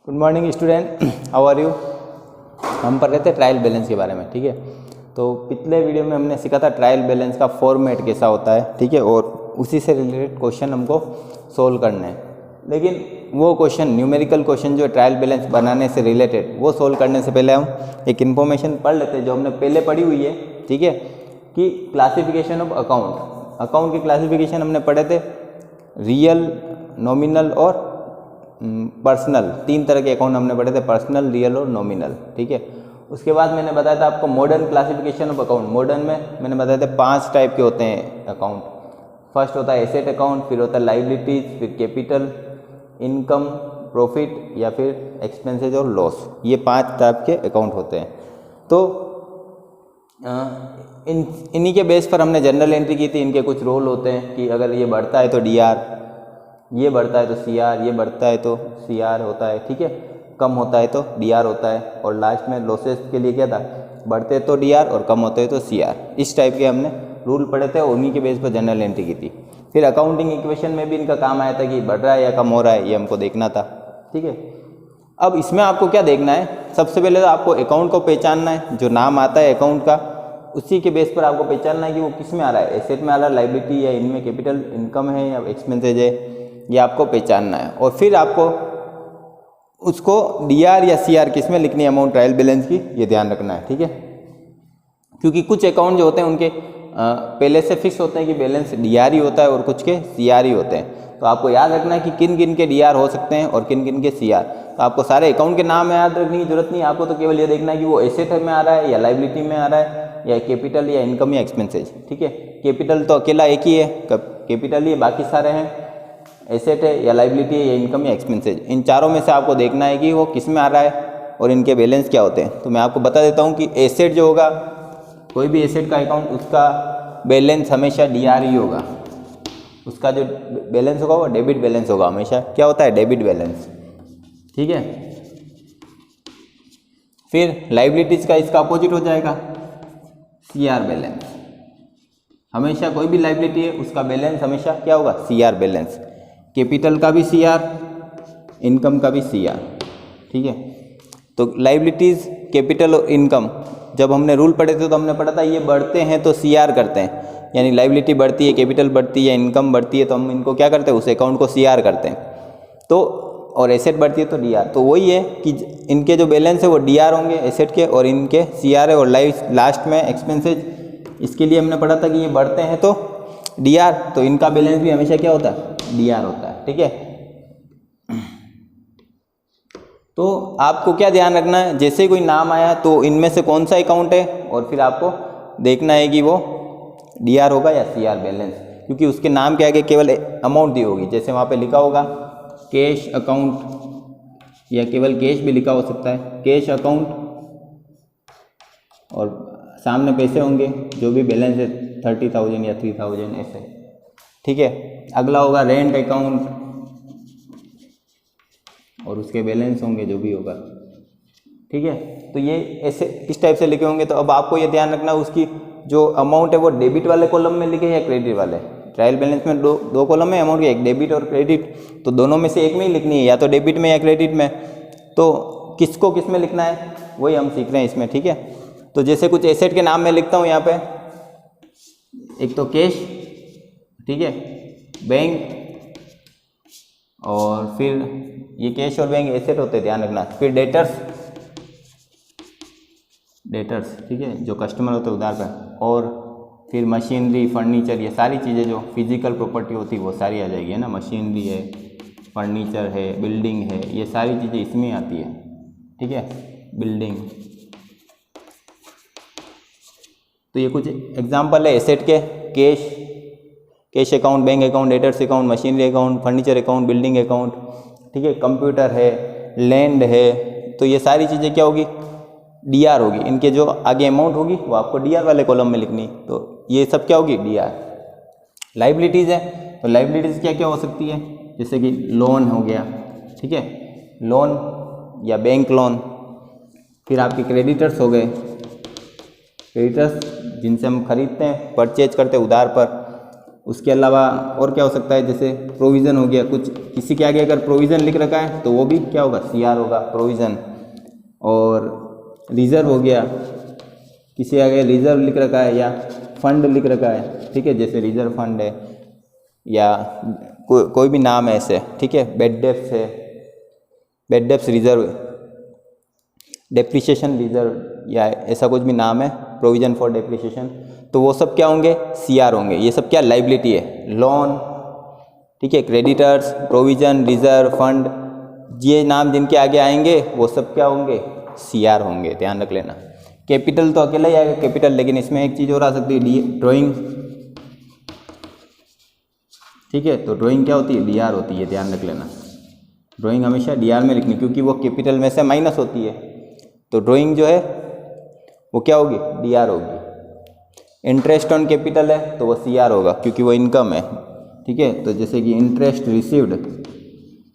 Good morning student, how are you. हम पढ़ रहे थे ट्रायल बैलेंस के बारे में, ठीक है। तो पिछले वीडियो में हमने सीखा था ट्रायल बैलेंस का फॉर्मेट कैसा होता है, ठीक है, और उसी से रिलेटेड क्वेश्चन हमको सोल्व करने हैं। लेकिन वो क्वेश्चन, न्यूमेरिकल क्वेश्चन जो ट्रायल बैलेंस बनाने से रिलेटेड, वो सोल्व करने से पहले हम एक इन्फॉर्मेशन पढ़ लेते हैं जो हमने पहले पढ़ी हुई है, ठीक है, कि क्लासिफिकेशन ऑफ अकाउंट की क्लासिफिकेशन हमने पढ़े थे। रियल, नॉमिनल और पर्सनल, तीन तरह के अकाउंट हमने पढ़े थे, पर्सनल, रियल और नॉमिनल, ठीक है। उसके बाद मैंने बताया था आपको modern classification of account. Modern में मैंने बताया था 5 टाइप के होते हैं अकाउंट। फर्स्ट होता है एसेट अकाउंट, फिर होता है लाइबिलिटीज, फिर कैपिटल, इनकम, प्रॉफिट या फिर एक्सपेंसेस और लॉस। ये 5 टाइप के अकाउंट होते हैं। तो इन्हीं के बेस पर हमने जनरल एंट्री की थी। इनके कुछ रोल होते हैं कि अगर ये बढ़ता है तो डीआर, ये बढ़ता है तो सीआर, ये बढ़ता है तो सीआर होता है, ठीक है, कम होता है तो डीआर होता है, और लास्ट में लॉसेस के लिए क्या था, बढ़ते तो डीआर और कम होते तो सीआर। इस टाइप के हमने रूल पढ़े थे और उन्हीं के बेस पर जनरल एंट्री की थी। फिर अकाउंटिंग इक्वेशन में भी इनका काम आया था कि बढ़ रहा है या कम हो रहा है, ये हमको देखना था, ठीक है। अब इसमें आपको क्या देखना है, सबसे पहले तो आपको अकाउंट को पहचानना है। जो नाम आता है अकाउंट का, उसी के बेस पर आपको पहचानना है कि वो किस में आ रहा है, एसेट में आ रहा है, लाइबिलिटी या इनमें कैपिटल, इनकम है या एक्सपेंसेज है, ये आपको पहचानना है। और फिर आपको उसको डीआर या सीआर किस में लिखनी है अमाउंट ट्रायल बैलेंस की, ये ध्यान रखना है, ठीक है। क्योंकि कुछ अकाउंट जो होते हैं उनके पहले से फिक्स होते हैं कि बैलेंस डीआर ही होता है और कुछ के सीआर ही होते हैं। तो आपको याद रखना है कि किन किन के डीआर हो सकते हैं और किन किन के सीआर। तो आपको सारे अकाउंट के नाम याद रखने की जरूरत नहीं है, आपको तो केवल ये देखना है कि वो एसेट में आ रहा है या लाइबिलिटी में आ रहा है या कैपिटल या इनकम या एक्सपेंसेज, ठीक है। कैपिटल तो अकेला एक ही है, कैपिटल ही, बाकी सारे हैं एसेट है या लाइबिलिटी है या इनकम या एक्सपेंसेज। इन चारों में से आपको देखना है कि वो किस में आ रहा है और इनके बैलेंस क्या होते हैं। तो मैं आपको बता देता हूँ कि एसेट जो होगा, कोई भी एसेट का अकाउंट, उसका बैलेंस हमेशा डीआर ही होगा। उसका जो बैलेंस होगा वो डेबिट बैलेंस होगा, हमेशा क्या होता है, डेबिट बैलेंस, ठीक है। फिर लाइबिलिटीज का इसका अपोजिट हो जाएगा सीआर बैलेंस। हमेशा कोई भी लाइबिलिटी है उसका बैलेंस हमेशा क्या होगा, सीआर बैलेंस। कैपिटल का भी सीआर, इनकम का भी सीआर, ठीक है। तो लाइबिलिटीज, कैपिटल और इनकम, जब हमने रूल पढ़े थे तो हमने पढ़ा था ये बढ़ते हैं तो सीआर करते हैं, यानी लाइबिलिटी बढ़ती है, कैपिटल बढ़ती है, इनकम बढ़ती है तो हम इनको क्या करते हैं, उस अकाउंट को सीआर करते हैं। तो और एसेट बढ़ती है तो डीआर। तो वही है कि इनके जो बैलेंस है वो डीआर होंगे एसेट के, और इनके सीआर है, और लास्ट में एक्सपेंसेज। इसके लिए हमने पढ़ा था कि ये बढ़ते हैं तो डीआर, तो इनका बैलेंस भी हमेशा क्या होता है, डीआर होता है, ठीक है। तो आपको क्या ध्यान रखना है, जैसे कोई नाम आया तो इनमें से कौन सा अकाउंट है, और फिर आपको देखना है कि वो डीआर होगा या सीआर बैलेंस, क्योंकि उसके नाम के आगे केवल अमाउंट दी होगी। जैसे वहाँ पे लिखा होगा कैश अकाउंट, या केवल कैश भी लिखा हो सकता है, कैश अकाउंट, और सामने पैसे होंगे, जो भी बैलेंस है 30,000 या 3,000 ऐसे, ठीक है। अगला होगा रेंट अकाउंट, और उसके बैलेंस होंगे जो भी होगा, ठीक है। तो ये ऐसे इस टाइप से लिखे होंगे। तो अब आपको ये ध्यान रखना उसकी जो अमाउंट है वो डेबिट वाले कॉलम में लिखे या क्रेडिट वाले। ट्रायल बैलेंस में दो कॉलम है अमाउंट के, एक डेबिट और क्रेडिट, तो दोनों में से एक में ही लिखनी है, या तो डेबिट में या क्रेडिट में। तो किसको किस में लिखना है वही हम सीख रहे हैं इसमें, ठीक है। तो जैसे कुछ एसेट के नाम मैं लिखता हूँ यहाँ पे, एक तो कैश, ठीक है, बैंक, और फिर ये कैश और बैंक एसेट होते हैं, ध्यान रखना। फिर डेटर्स, ठीक है, जो कस्टमर होते हैं उधार पर, और फिर मशीनरी, फर्नीचर, ये सारी चीज़ें जो फिजिकल प्रॉपर्टी होती है वो सारी आ जाएगी, है ना। मशीनरी है, फर्नीचर है, बिल्डिंग है, ये सारी चीज़ें इसमें आती है, ठीक है, बिल्डिंग। तो ये कुछ एग्जांपल है एसेट के, cash account, bank account, debtors account, machinery account, furniture account, building account, ठीक है, कंप्यूटर है, लैंड है। तो ये सारी चीज़ें क्या होगी, डीआर होगी। इनके जो आगे अमाउंट होगी वो आपको डीआर वाले कॉलम में लिखनी। तो ये सब क्या होगी, डीआर। लाइबिलिटीज़ है, तो लाइबिलिटीज़ क्या क्या हो सकती है, जैसे कि लोन हो गया, ठीक है, लोन या बैंक लोन। फिर आपके क्रेडिटर्स हो गए, क्रेडिटर्स जिनसे हम खरीदते हैं, परचेज करते हैं उधार पर, उसके अलावा और क्या हो सकता है, जैसे प्रोविज़न हो गया, कुछ किसी के आगे अगर प्रोविज़न लिख रखा है तो वो भी क्या होगा, सी आर होगा, प्रोविज़न। और रिज़र्व हो गया, किसी आगे रिज़र्व लिख रखा है या फंड लिख रखा है, ठीक है, जैसे रिज़र्व फंड है या कोई भी नाम है ऐसे, ठीक है, बेड डेप्स है, bad debts reserve, depreciation reserve या ऐसा कुछ भी नाम है, प्रोविज़न फॉर डेप्रिसिएशन, तो वो सब क्या होंगे, सी आर होंगे। ये सब क्या, लाइबिलिटी है, लोन, ठीक है, क्रेडिटर्स, प्रोविज़न, रिज़र्व, फंड, ये नाम जिनके आगे आएंगे वो सब क्या होंगे, सी आर होंगे, ध्यान रख लेना। कैपिटल तो अकेला ही आएगा कैपिटल, लेकिन इसमें एक चीज़ और आ सकती है, ड्राइंग, ठीक है, तो ड्राइंग क्या होती है, डी आर होती है, ध्यान रख लेना। ड्राइंग हमेशा डी आर में लिखनी, क्योंकि वो कैपिटल में से माइनस होती है, तो ड्राइंग जो है वो क्या होगी, डी आर होगी। इंटरेस्ट ऑन कैपिटल है तो वो सी आर होगा, क्योंकि वो इनकम है, ठीक है, तो जैसे कि इंटरेस्ट रिसीव्ड,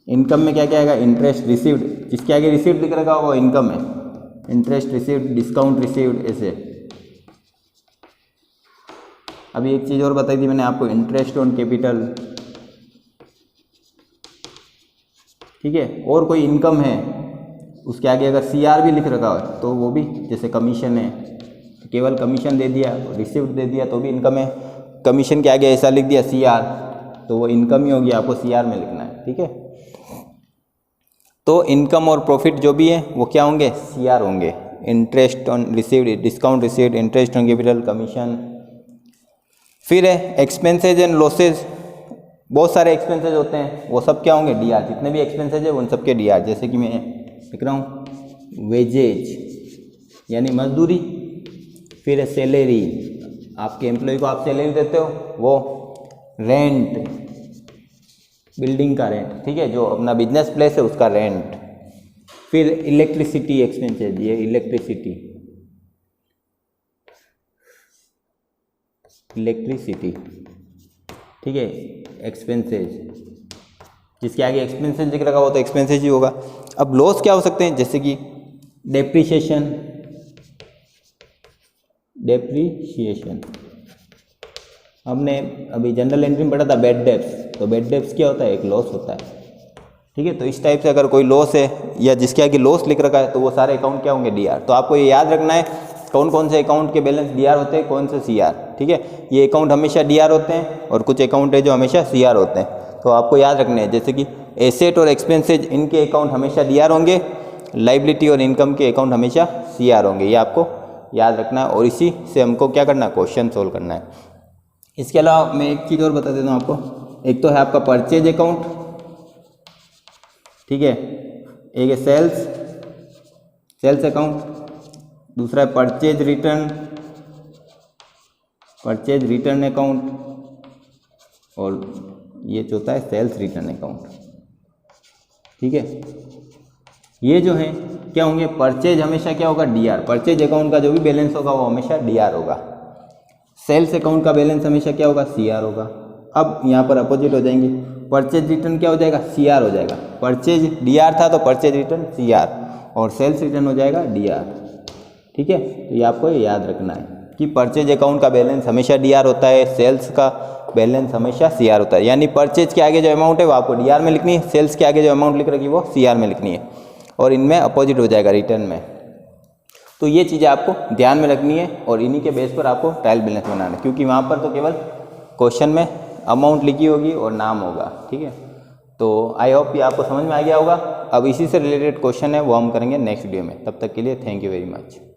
इनकम में क्या क्या आएगा, इंटरेस्ट रिसीव्ड, जिसके आगे रिसीव्ड लिख रखा होगा वो इनकम है, इंटरेस्ट रिसीव्ड, डिस्काउंट रिसीव्ड, ऐसे। अभी एक चीज़ और बताई थी मैंने आपको, इंटरेस्ट ऑन कैपिटल, ठीक है, और कोई इनकम है उसके आगे अगर सी आर भी लिख रखा हो तो वो भी, जैसे कमीशन है, केवल कमीशन दे दिया, रिसीव्ड दे दिया तो भी इनकम है, कमीशन के आगे ऐसा लिख दिया सी आर तो वो इनकम ही होगी, आपको सी आर में लिखना है, ठीक है। तो इनकम और प्रॉफिट जो भी है वो क्या होंगे, सी आर होंगे। Interest on received, discount received, interest on capital, commission. फिर है एक्सपेंसेज एंड लॉसेज, बहुत सारे एक्सपेंसेज होते हैं, वो सब क्या होंगे, डी आर, जितने भी एक्सपेंसेज है उन सब के डी आर। जैसे कि मैं लिख रहा हूँ वेजेज यानी मजदूरी, फिर है सैलरी, आपके एम्प्लॉय को आप सैलरी देते हो, वो रेंट, बिल्डिंग का रेंट, ठीक है, जो अपना बिजनेस प्लेस है उसका रेंट। फिर इलेक्ट्रिसिटी एक्सपेंसेज, ये इलेक्ट्रिसिटी, ठीक है, एक्सपेंसेज, जिसके आगे एक्सपेंसेज लिख रखा हो तो एक्सपेंसेज ही होगा। अब लॉस क्या हो सकते हैं, जैसे कि डेप्रिसिएशन, हमने अभी जनरल एंट्री में पढ़ा था बेड डेप्स, तो बेड डेप्स क्या होता है, एक लॉस होता है, ठीक है। तो इस टाइप से अगर कोई लॉस है या जिसके आगे लॉस लिख रखा है तो वो सारे अकाउंट क्या होंगे, डी आर। तो आपको ये याद रखना है कौन कौन से अकाउंट के बैलेंस डी आर होते हैं, कौन से सी आर, ठीक है। ये अकाउंट हमेशा डी आर होते हैं और कुछ अकाउंट है जो हमेशा सी आर होते हैं, तो आपको याद रखने हैं। जैसे कि एसेट और एक्सपेंसेज, इनके अकाउंट हमेशा डी आर होंगे, लाइबिलिटी और इनकम के अकाउंट हमेशा सी आर होंगे, ये आपको याद रखना है। और इसी से हमको क्या करना है, क्वेश्चन सोल्व करना है। इसके अलावा मैं एक चीज़ और बता देता हूँ आपको, एक तो है आपका परचेज अकाउंट, ठीक है, एक है सेल्स अकाउंट, दूसरा है परचेज रिटर्न अकाउंट, और ये चौथा है सेल्स रिटर्न अकाउंट, ठीक है। ये जो है क्या होंगे, परचेज हमेशा क्या होगा, डी आर, परचेज अकाउंट का जो भी बैलेंस होगा वो हमेशा डी आर होगा। सेल्स अकाउंट का बैलेंस हमेशा क्या होगा, सी आर होगा। अब यहाँ पर अपोजिट हो जाएंगे, परचेज रिटर्न क्या हो जाएगा, सी आर हो जाएगा। परचेज डी आर था तो परचेज रिटर्न सी आर, और सेल्स रिटर्न हो जाएगा डी आर, ठीक है। तो ये आपको याद रखना है कि परचेज अकाउंट का बैलेंस हमेशा डी आर होता है, सेल्स का बैलेंस हमेशा सी आर होता है। यानी परचेज के आगे जो अमाउंट है वो आपको डी आर में लिखनी है, सेल्स के आगे जो अमाउंट लिख रखी है वो सी आर में लिखनी है, और इनमें अपोजिट हो जाएगा रिटर्न में। तो ये चीज़ें आपको ध्यान में रखनी है, और इन्हीं के बेस पर आपको ट्रायल बैलेंस बनाना है, क्योंकि वहाँ पर तो केवल क्वेश्चन में अमाउंट लिखी होगी और नाम होगा, ठीक है। तो आई होप ये आपको समझ में आ गया होगा। अब इसी से रिलेटेड क्वेश्चन है वो हम करेंगे नेक्स्ट वीडियो में। तब तक के लिए थैंक यू वेरी मच।